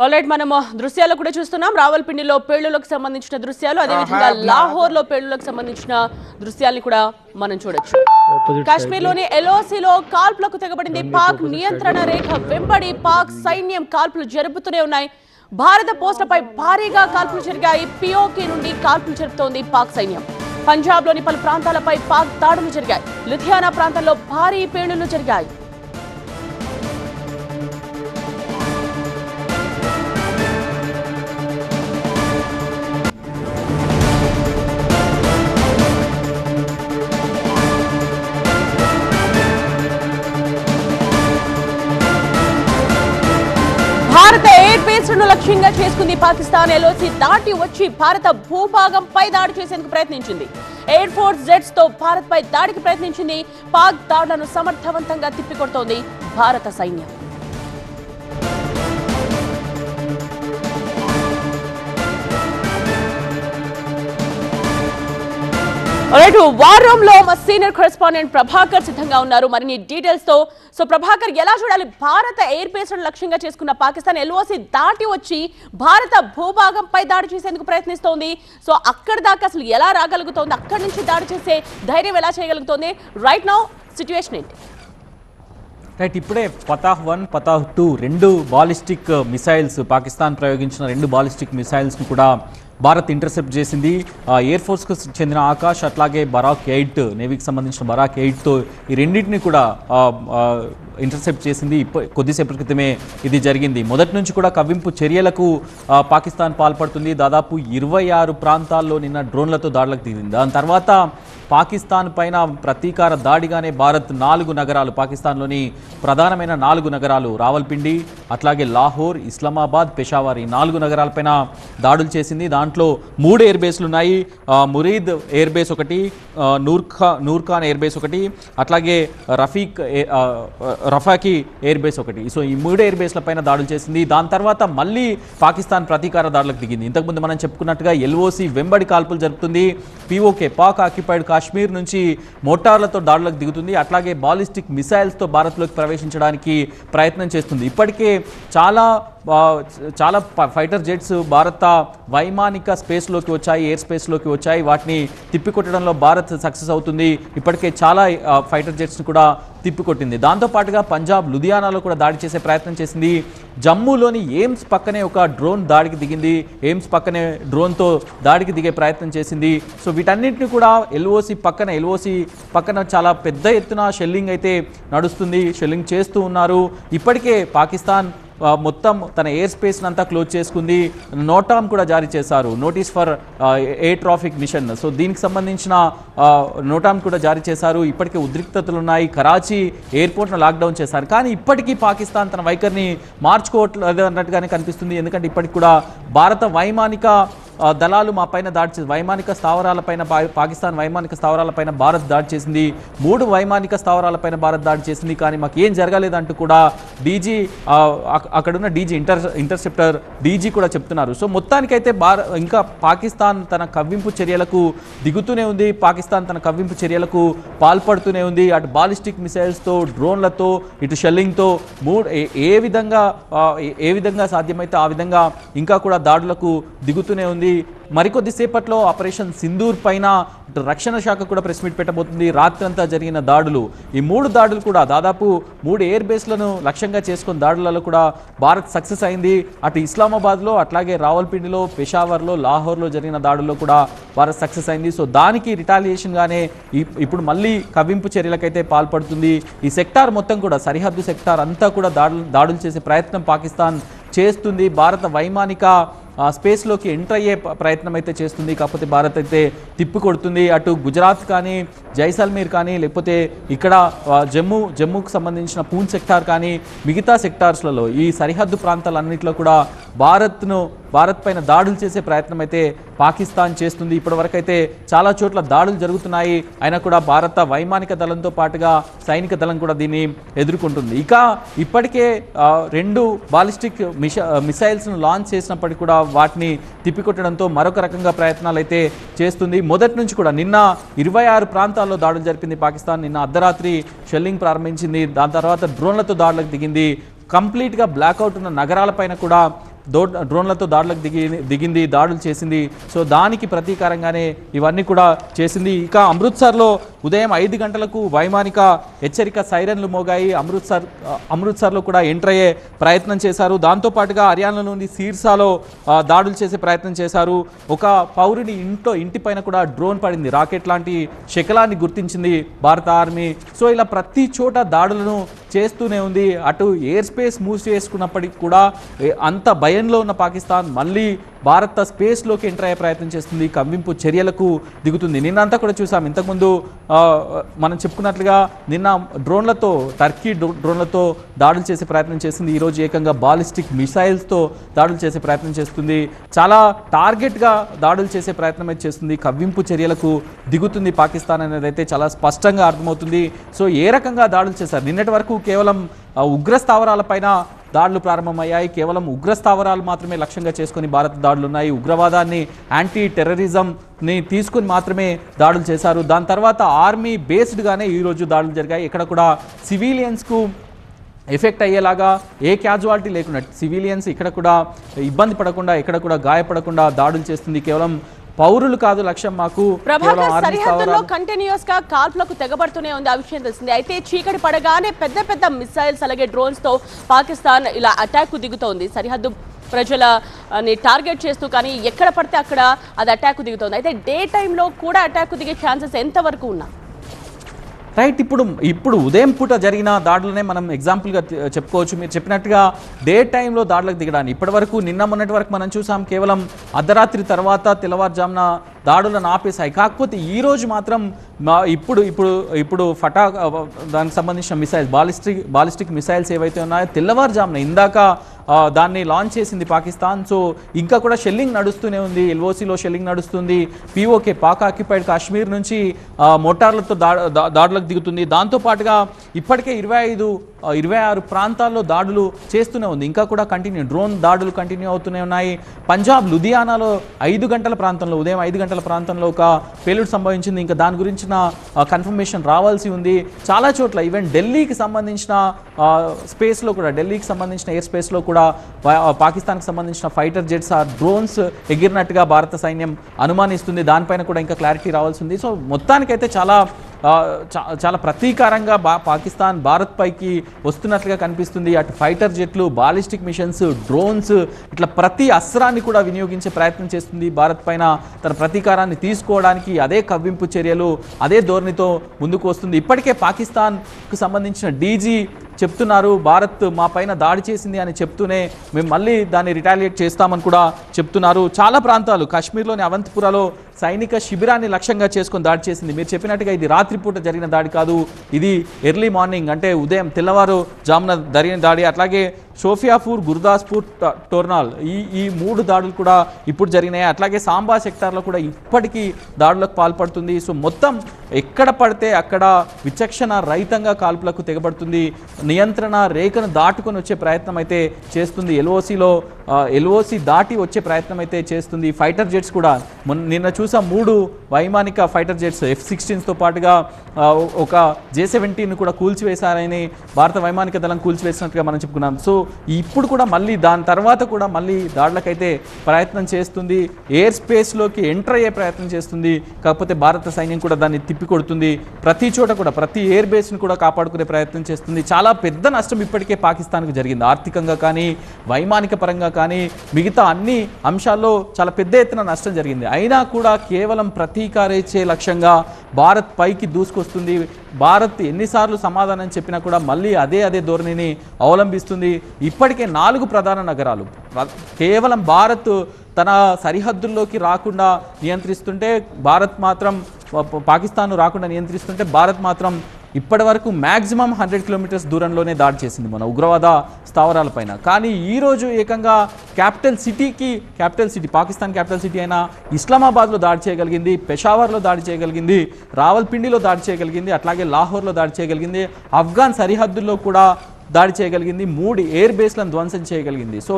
Alright మనము దృశ్యాలు కూడా చూస్తున్నాం. రావల్పిండిలో పేలుళ్లకు సంబంధించిన దృశ్యాలు, అదేవిధంగా లాహోర్ లో పేలుళ్లకు సంబంధించిన దృశ్యాలను కూడా మనం చూడొచ్చు. కాశ్మీర్లోని ఎల్ఓసిలో కాల్పులకు తెగబడింది. పాక్ నియంత్రణ రేఖ వెంబడి పాక్ సైన్యం కాల్పులు జరుపుతూనే ఉన్నాయి. భారత పోస్టులపై భారీగా కాల్పులు జరిగాయి. పిఓకే నుండి కాల్పులు జరుపుతోంది పాక్ సైన్యం. పంజాబ్ లోని పలు ప్రాంతాలపై పాక్ దాడులు జరిగాయి. లుధియానా ప్రాంతంలో భారీ పేలుళ్లు జరిగాయి. భారత ఎయిర్ బేస్ ను లక్ష్యంగా చేసుకుంది పాకిస్తాన్. ఎల్ఓసి దాటి వచ్చి భారత భూభాగంపై దాడి చేసేందుకు ప్రయత్నించింది. ఎయిర్ ఫోర్స్ జెట్స్ తో భారత్ పై దాడికి ప్రయత్నించింది. పాక్ దాడులను సమర్థవంతంగా తిప్పికొడుతోంది భారత సైన్యం. వార్ రూమ్ లో మా సీనియర్ కరెస్పాండెంట్ ప్రభాకర్ సిద్ధంగా ఉన్నారు మరిన్ని డీటెయిల్స్ తో. సో ప్రభాకర్, ఎలా చూడాలి? భారత ఎయిర్ బేస్ లక్ష్యంగా చేసుకున్న పాకిస్తాన్ ఎల్ఓసి దాటి వచ్చి భారత భూభాగంపై దాడి చేసేందుకు ప్రయత్నిస్తోంది. సో అక్కడి దాకా అసలు ఎలా రాగలుగుతోంది? అక్కడి నుంచి దాడి చేసే ధైర్యం ఎలా చేయగలుగుతోంది? రైట్ నౌ సిచ్యువేషన్ ఏంటి? రైట్, ఇప్పుడే పతాహ్ 1, పతాహ్ 2 రెండు బాలిస్టిక్ మిసైల్స్, పాకిస్తాన్ ప్రయోగించిన రెండు బాలిస్టిక్ మిసైల్స్ని కూడా భారత్ ఇంటర్సెప్ట్ చేసింది. ఎయిర్ ఫోర్స్కు చెందిన ఆకాష్, అట్లాగే బరాక్ 8 నేవీకి సంబంధించిన బరాక్ 8తో ఈ రెండింటిని కూడా ఇంటర్సెప్ట్ చేసింది. కొద్దిసేపటి క్రితమే ఇది జరిగింది. మొదటి నుంచి కూడా కవ్వింపు చర్యలకు పాకిస్తాన్ పాల్పడుతుంది. దాదాపు 26 ప్రాంతాల్లో నిన్న డ్రోన్లతో దాడులకు దిగింది. దాని తర్వాత పాకిస్తాన్ పైన ప్రతీకార దాడిగానే భారత్ 4 నగరాలు, పాకిస్తాన్లోని ప్రధానమైన 4 నగరాలు రావల్పిండి, అట్లాగే లాహోర్, ఇస్లామాబాద్, పెషావర్, ఈ 4 నగరాలపైన దాడులు చేసింది. దాంట్లో 3 ఎయిర్ బేస్లు ఉన్నాయి. మురీద్ ఎయిర్ బేస్ ఒకటి, నూర్ఖాన్ ఎయిర్ బేస్ ఒకటి, అట్లాగే రఫాకి ఎయిర్ బేస్ ఒకటి. సో ఈ 3 ఎయిర్ బేస్ల పైన దాడులు చేసింది. దాని తర్వాత మళ్ళీ పాకిస్తాన్ ప్రతీకార దాడులకు దిగింది. ఇంతకుముందు మనం చెప్పుకున్నట్టుగా ఎల్ఓసి వెంబడి కాల్పులు జరుపుతుంది. పిఓకే, పాక్ ఆక్యుపైడ్ కాశ్మీర్ నుంచి మోటార్లతో దాడులకు దిగుతుంది. అట్లాగే బాలిస్టిక్ మిసైల్స్తో భారత్లోకి ప్రవేశించడానికి ప్రయత్నం చేస్తుంది. ఇప్పటికే చాలా ఫైటర్ జెట్స్ భారత వైమానిక స్పేస్లోకి వచ్చాయి, ఎయిర్ స్పేస్లోకి వచ్చాయి. వాటిని తిప్పికొట్టడంలో భారత్ సక్సెస్ అవుతుంది. ఇప్పటికే చాలా ఫైటర్ జెట్స్ని కూడా తిప్పికొట్టింది. దాంతోపాటుగా పంజాబ్ లుధియానాలో కూడా దాడి చేసే ప్రయత్నం చేసింది. జమ్మూలోని ఎయిమ్స్ పక్కనే ఒక డ్రోన్ దాడికి దిగింది. ఎయిమ్స్ పక్కనే డ్రోన్తో దాడికి దిగే ప్రయత్నం చేసింది. సో వీటన్నింటినీ కూడా ఎల్ఓసి పక్కన చాలా పెద్ద ఎత్తున షెల్లింగ్ అయితే నడుస్తుంది. షెల్లింగ్ చేస్తూ ఉన్నారు. ఇప్పటికే పాకిస్తాన్ మొత్తం తన ఎయిర్ స్పేస్ని అంతా క్లోజ్ చేసుకుంది. నోటామ్ కూడా జారీ చేశారు, notice for air traffic mission. So దీనికి సంబంధించిన నోటామ్ కూడా జారీ చేశారు. ఇప్పటికే ఉద్రిక్తతలు ఉన్నాయి. కరాచీ ఎయిర్పోర్ట్ను లాక్డౌన్ చేశారు. కానీ ఇప్పటికీ పాకిస్తాన్ తన వైఖరిని మార్చుకోవట్లేదు అన్నట్టుగానే కనిపిస్తుంది. ఎందుకంటే ఇప్పటికి కూడా భారత వైమానిక దళాలు మా పైన దాడి చేసి వైమానిక స్థావరాలపైన, పాకిస్తాన్ వైమానిక స్థావరాలపైన భారత్ దాడి చేసింది. 3 వైమానిక స్థావరాలపైన భారత్ దాడి చేసింది. కానీ మాకు ఏం జరగలేదంటూ కూడా డీజీ, అక్కడున్న డీజీ ఇంటర్సెప్టర్ డీజీ కూడా చెప్తున్నారు. సో మొత్తానికైతే ఇంకా పాకిస్తాన్ తన కవ్వింపు చర్యలకు దిగుతూనే ఉంది. పాకిస్తాన్ తన కవ్వింపు చర్యలకు పాల్పడుతూనే ఉంది. అటు బాలిస్టిక్ మిసైల్స్తో, డ్రోన్లతో, ఇటు షెల్లింగ్తో ఏ విధంగా సాధ్యమైతే ఆ విధంగా ఇంకా కూడా దాడులకు దిగుతూనే ఉంది. మరికొద్దిసేపట్లో ఆపరేషన్ సింధూర్ పైన రక్షణ శాఖ కూడా ప్రెస్ మీట్ పెట్టబోతుంది. రాత్రంతా జరిగిన దాడులు, ఈ 3 దాడులు కూడా దాదాపు 3 ఎయిర్ బేస్లను లక్ష్యంగా చేసుకున్న దాడులలో కూడా భారత్ సక్సెస్ అయింది. అటు ఇస్లామాబాద్లో, అట్లాగే రావల్పిండిలో, పెషావర్లో, లాహోర్లో జరిగిన దాడుల్లో కూడా భారత్ సక్సెస్ అయింది. సో దానికి రిటాలియేషన్గానే ఇప్పుడు మళ్ళీ కవ్వింపు చర్యలకైతే పాల్పడుతుంది. ఈ సెక్టార్ మొత్తం కూడా, సరిహద్దు సెక్టార్ అంతా కూడా దాడులు చేసే ప్రయత్నం పాకిస్తాన్ చేస్తుంది. భారత వైమానిక స్పేస్లోకి ఎంటర్ అయ్యే ప్రయత్నం అయితే చేస్తుంది. కాకపోతే భారత్ అయితే తిప్పి కొడుతుంది. అటు గుజరాత్ కానీ, జైసల్మీర్ కానీ, లేకపోతే ఇక్కడ జమ్మూకు సంబంధించిన పూంచ్ సెక్టార్ కానీ, మిగతా సెక్టార్స్లలో ఈ సరిహద్దు ప్రాంతాలన్నింటిలో కూడా భారత్ పైన దాడులు చేసే ప్రయత్నం అయితే పాకిస్తాన్ చేస్తుంది. ఇప్పటివరకు అయితే చాలా చోట్ల దాడులు జరుగుతున్నాయి. అయినా కూడా భారత వైమానిక దళంతో పాటుగా సైనిక దళం కూడా దీన్ని ఎదుర్కొంటుంది. ఇక ఇప్పటికే 2 బాలిస్టిక్ మిసైల్స్ను లాంచ్ చేసినప్పటికీ కూడా వాటిని తిప్పికొట్టడంతో మరొక రకంగా ప్రయత్నాలు అయితే చేస్తుంది. మొదటి నుంచి కూడా నిన్న 26 ప్రాంతాల్లో దాడులు జరిపింది పాకిస్తాన్. నిన్న అర్ధరాత్రి షెల్లింగ్ ప్రారంభించింది. దాని తర్వాత డ్రోన్లతో దాడులకు దిగింది. కంప్లీట్గా బ్లాక్అవుట్ ఉన్న నగరాలపైన కూడా డ్రోన్లతో దాడులకు దిగింది, దాడులు చేసింది. సో దానికి ప్రతీకారంగానే ఇవన్నీ కూడా చేసింది. ఇక అమృత్సర్లో ఉదయం 5 గంటలకు వైమానిక హెచ్చరిక సైరన్లు మోగాయి. అమృత్సర్లో కూడా ఎంటర్ అయ్యే ప్రయత్నం చేశారు. దాంతోపాటుగా హర్యానాలోని సీర్సాలో దాడులు చేసే ప్రయత్నం చేశారు. ఒక పౌరుని ఇంటిపైన కూడా డ్రోన్ పడింది. రాకెట్ లాంటి శకలాన్ని గుర్తించింది భారత ఆర్మీ. సో ఇలా ప్రతి చోట దాడులను చేస్తూనే ఉంది. అటు ఎయిర్ స్పేస్ మూసివేసుకున్నప్పటికీ కూడా అంత భయంలో ఉన్న పాకిస్తాన్ మళ్ళీ భారత స్పేస్లోకి ఎంటర్ అయ్యే ప్రయత్నం చేస్తుంది. కవ్వింపు చర్యలకు దిగుతుంది. నిన్నంతా కూడా చూసాం. ఇంతకుముందు మనం చెప్పుకున్నట్లుగా నిన్న టర్కీ డ్రోన్లతో దాడులు చేసే ప్రయత్నం చేసింది. ఈరోజు ఏకంగా బాలిస్టిక్ మిసైల్స్తో దాడులు చేసే ప్రయత్నం చేస్తుంది. చాలా టార్గెట్గా దాడులు చేసే ప్రయత్నం అయితే చేస్తుంది. కవ్వింపు చర్యలకు దిగుతుంది పాకిస్తాన్ అనేది అయితే చాలా స్పష్టంగా అర్థమవుతుంది. సో ఏ రకంగా దాడులు చేశారు? నిన్నటి వరకు కేవలం ఉగ్ర స్థావరాలపైన దాడులు ప్రారంభమయ్యాయి. కేవలం ఉగ్ర స్థావరాలు మాత్రమే లక్ష్యంగా చేసుకొని భారత దాడులు ఉన్నాయి. ఉగ్రవాదాన్ని, యాంటీ టెర్రరిజంని తీసుకొని మాత్రమే దాడులు చేశారు. దాని తర్వాత ఆర్మీ బేస్డ్గానే ఈరోజు దాడులు జరిగాయి. ఇక్కడ కూడా సివిలియన్స్కు ఎఫెక్ట్ అయ్యేలాగా ఏ క్యాజువాలిటీ లేకుండా సివిలియన్స్ ఇక్కడ కూడా ఇబ్బంది పడకుండా, ఇక్కడ కూడా గాయపడకుండా దాడులు చేస్తుంది. కేవలం పౌరులు కాదు లక్ష్యం మాకు. సరిహద్దుల్లో కంటిన్యూస్ గా కాల్పులకు తెగబడుతూనే ఉంది. ఆ విషయం తెలిసింది. అయితే చీకటి పడగానే పెద్ద పెద్ద మిసైల్స్ అలాగే డ్రోన్స్ తో పాకిస్తాన్ ఇలా అటాక్ దిగుతోంది. సరిహద్దు ప్రజలని టార్గెట్ చేస్తూ, కానీ ఎక్కడ పడితే అక్కడ అది అటాక్ దిగుతోంది. అయితే డే టైంలో కూడా అటాక్ దిగే ఛాన్సెస్ ఎంతవరకు ఉన్నా? రైట్, ఇప్పుడు ఉదయం పూట జరిగిన దాడులనే మనం ఎగ్జాంపుల్గా చెప్పుకోవచ్చు. మీరు చెప్పినట్టుగా డే టైంలో దాడులకు దిగడానికి ఇప్పటి వరకు నిన్న మొన్నటి వరకు మనం చూసాం కేవలం అర్ధరాత్రి తర్వాత తెల్లవారుజామున దాడులను ఆపేశాయి. కాకపోతే ఈరోజు మాత్రం ఇప్పుడు దానికి సంబంధించిన మిసైల్స్ బాలిస్టిక్ మిసైల్స్ ఏవైతే ఉన్నాయో తెల్లవారుజామున ఇందాక దాన్ని లాంచ్ చేసింది పాకిస్తాన్. సో ఇంకా కూడా షెల్లింగ్ నడుస్తూనే ఉంది. ఎల్ఓసిలో షెల్లింగ్ నడుస్తుంది. పీఓకే పాక్ ఆక్యుపైడ్ కాశ్మీర్ నుంచి మోటార్లతో దాడులకు దిగుతుంది. దాంతోపాటుగా ఇప్పటికే 26 ప్రాంతాల్లో దాడులు చేస్తూనే ఉంది. ఇంకా కూడా డ్రోన్ దాడులు కంటిన్యూ అవుతూనే ఉన్నాయి. పంజాబ్ లుధియానాలో 5 గంటల ప్రాంతంలో, ఉదయం 5 గంటల ప్రాంతంలో ఒక పేలుడు సంభవించింది. ఇంకా దాని గురించిన కన్ఫర్మేషన్ రావాల్సి ఉంది. చాలా చోట్ల ఈవెన్ ఢిల్లీకి సంబంధించిన స్పేస్లో కూడా, ఢిల్లీకి సంబంధించిన ఎయిర్ స్పేస్లో కూడా పాకిస్తాన్కి సంబంధించిన ఫైటర్ జెట్స్ డ్రోన్స్ ఎగిరినట్టుగా భారత సైన్యం అనుమానిస్తుంది. దానిపైన కూడా ఇంకా క్లారిటీ రావాల్సి ఉంది. సో మొత్తానికైతే చాలా ప్రతీకారంగా పాకిస్తాన్ భారత్ పైకి వస్తున్నట్లుగా కనిపిస్తుంది. అటు ఫైటర్ జెట్లు, బాలిస్టిక్ మిషన్స్, డ్రోన్స్, ఇట్లా ప్రతి అస్త్రాన్ని కూడా వినియోగించే ప్రయత్నం చేస్తుంది. భారత్ పైన తన ప్రతీకారాన్ని తీసుకోవడానికి అదే కవ్వింపు చర్యలు, అదే ధోరణితో ముందుకు వస్తుంది. ఇప్పటికే పాకిస్తాన్కు సంబంధించిన డీజీ చెప్తున్నారు, భారత్ మా పైన దాడి చేసింది అని చెప్తూనే మేము మళ్ళీ దాన్ని రిటాలియేట్ చేస్తామని కూడా చెప్తున్నారు. చాలా ప్రాంతాలు, కాశ్మీర్లోని అవంతిపురాలో సైనిక శిబిరాన్ని లక్ష్యంగా చేసుకొని దాడి చేసింది. మీరు చెప్పినట్టుగా ఇది రాత్రిపూట జరిగిన దాడి కాదు, ఇది ఎర్లీ మార్నింగ్ అంటే ఉదయం తెల్లవారు జామున జరిగిన దాడి. అట్లాగే షోఫియాపూర్, గుర్దాస్పూర్, టోర్నాల్ ఈ 3 దాడులు కూడా ఇప్పుడు జరిగినాయి. అట్లాగే సాంబా సెక్టార్లో కూడా ఇప్పటికీ దాడులకు పాల్పడుతుంది. సో మొత్తం ఎక్కడ పడితే అక్కడ విచక్షణ రహితంగా కాల్పులకు తెగబడుతుంది. నియంత్రణ రేఖను దాటుకొని వచ్చే ప్రయత్నం అయితే చేస్తుంది. ఎల్ఓసి దాటి వచ్చే ప్రయత్నం అయితే చేస్తుంది. ఫైటర్ జెట్స్ కూడా నిన్న చూసాం 3 వైమానిక ఫైటర్ జెట్స్ F-16తో పాటుగా ఒక J-17 కూడా కూల్చివేశారని భారత వైమానిక దళం కూల్చివేసినట్టుగా మనం చెప్పుకున్నాం. సో ఇప్పుడు కూడా మళ్ళీ దాని తర్వాత కూడా మళ్ళీ దాడులకైతే ప్రయత్నం చేస్తుంది. ఎయిర్ స్పేస్లోకి ఎంటర్ అయ్యే ప్రయత్నం చేస్తుంది. కాకపోతే భారత సైన్యం కూడా దాన్ని తిప్పికొడుతుంది. ప్రతి చోట కూడా ప్రతి ఎయిర్ బేస్ని కూడా కాపాడుకునే ప్రయత్నం చేస్తుంది. చాలా పెద్ద నష్టం ఇప్పటికే పాకిస్తాన్కు జరిగింది. ఆర్థికంగా కానీ, వైమానిక పరంగా కానీ, మిగతా అన్ని అంశాల్లో చాలా పెద్ద ఎత్తున నష్టం జరిగింది. అయినా కూడా కేవలం ప్రతీకారేచ్చే లక్ష్యంగా భారత్ పైకి దూసుకొస్తుంది. భారత్ ఎన్నిసార్లు సమాధానం చెప్పినా కూడా మళ్ళీ అదే ధోరణిని అవలంబిస్తుంది. ఇప్పటికే 4 ప్రధాన నగరాలు కేవలం భారత్ తన సరిహద్దుల్లోకి రాకుండా నియంత్రిస్తుంటే, పాకిస్తాన్ రాకుండా నియంత్రిస్తుంటే భారత్ మాత్రం ఇప్పటి వరకు మ్యాక్సిమం 100 కిలోమీటర్స్ దూరంలోనే దాడి చేసింది మన ఉగ్రవాద స్థావరాలపైన. కానీ ఈరోజు ఏకంగా పాకిస్తాన్ క్యాపిటల్ సిటీ అయిన ఇస్లామాబాద్లో దాడి చేయగలిగింది, పెషావర్లో దాడి చేయగలిగింది, రావల్పిండిలో దాడి చేయగలిగింది, అట్లాగే లాహోర్లో దాడి చేయగలిగింది, ఆఫ్ఘన్ సరిహద్దుల్లో కూడా దాడి చేయగలిగింది, 3 ఎయిర్ బేస్లను ధ్వంసం చేయగలిగింది. సో